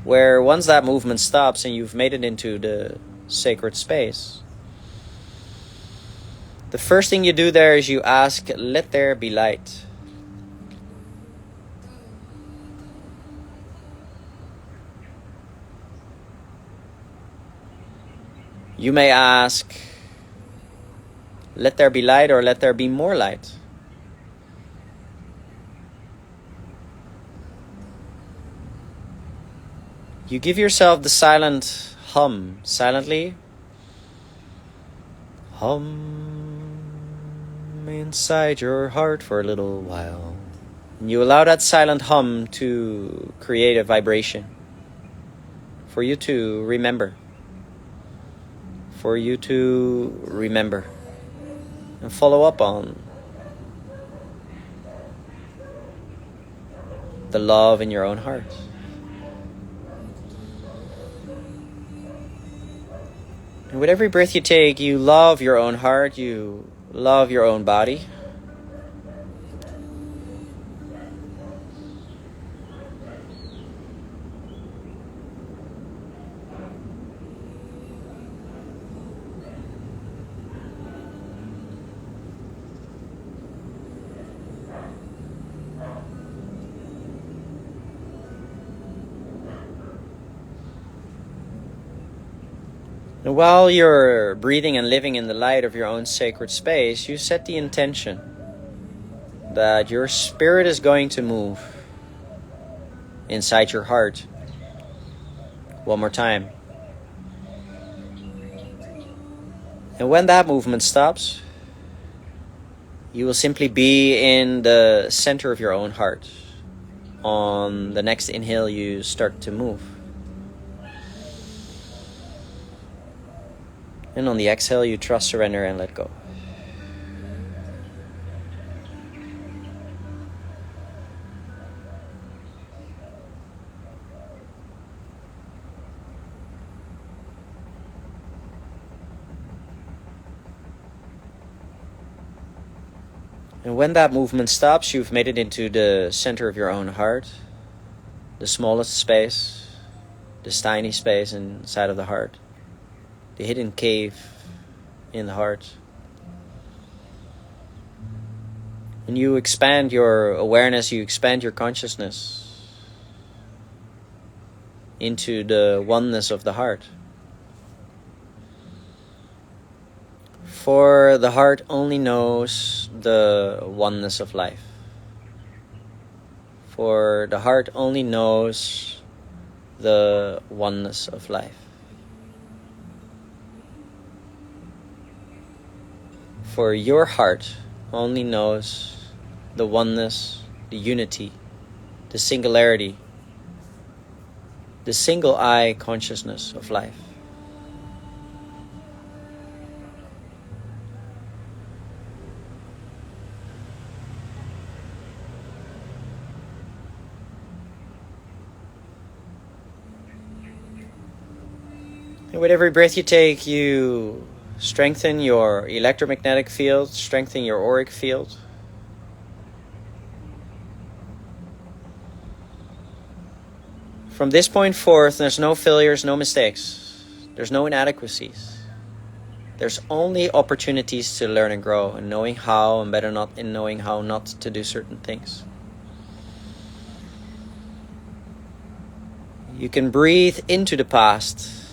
Where once that movement stops and you've made it into the sacred space, the first thing you do there is you ask, let there be light. You may ask, let there be light, or let there be more light. You give yourself the silent hum, silently. Hum. inside your heart for a little while. And you allow that silent hum to create a vibration for you to remember. For you to remember and follow up on the love in your own heart. And with every breath you take, you love your own heart, you love your own body. And while you're breathing and living in the light of your own sacred space, you set the intention that your spirit is going to move inside your heart. One more time. And when that movement stops, you will simply be in the center of your own heart. On the next inhale, you start to move. And on the exhale, you trust, surrender, and let go. And when that movement stops, you've made it into the center of your own heart, the smallest space, this tiny space inside of the heart, the hidden cave in the heart. And you expand your awareness, you expand your consciousness into the oneness of the heart. For the heart only knows the oneness of life. For the heart only knows the oneness of life. For your heart only knows the oneness, the unity, the singularity, the single eye consciousness of life. And with every breath you take, you strengthen your electromagnetic field, strengthen your auric field. From this point forth, there's no failures, no mistakes. There's no inadequacies. There's only opportunities to learn and grow, and knowing how, and better not in knowing how not to do certain things. You can breathe into the past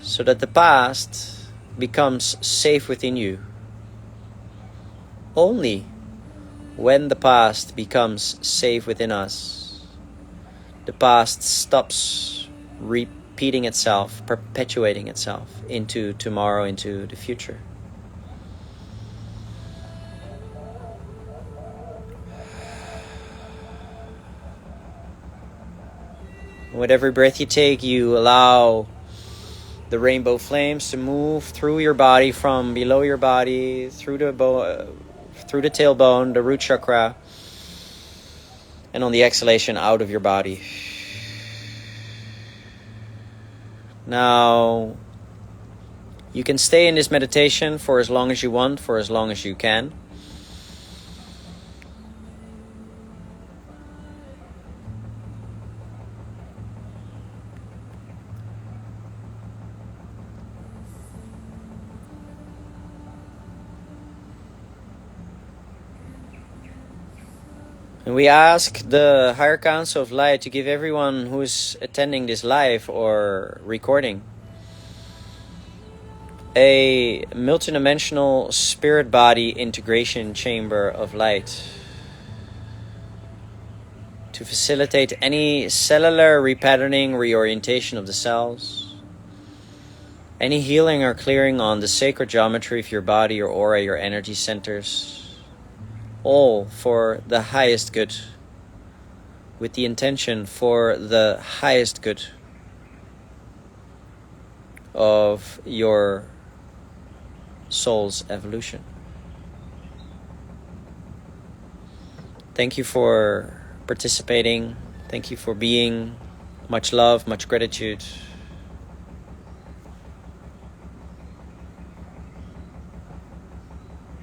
so that the past becomes safe within you. Only when the past becomes safe within us, the past stops repeating itself, perpetuating itself into tomorrow, into the future. With every breath you take, you allow the rainbow flames to move through your body, from below your body, through the tailbone, the root chakra, and on the exhalation out of your body. Now, you can stay in this meditation for as long as you want, for as long as you can. And we ask the Higher Council of Light to give everyone who is attending this live or recording a multidimensional spirit body integration chamber of light to facilitate any cellular repatterning, reorientation of the cells, any healing or clearing on the sacred geometry of your body, your aura, your energy centers, all for the highest good, with the intention for the highest good of your soul's evolution. Thank you for participating. Thank you for being. Much love, much gratitude.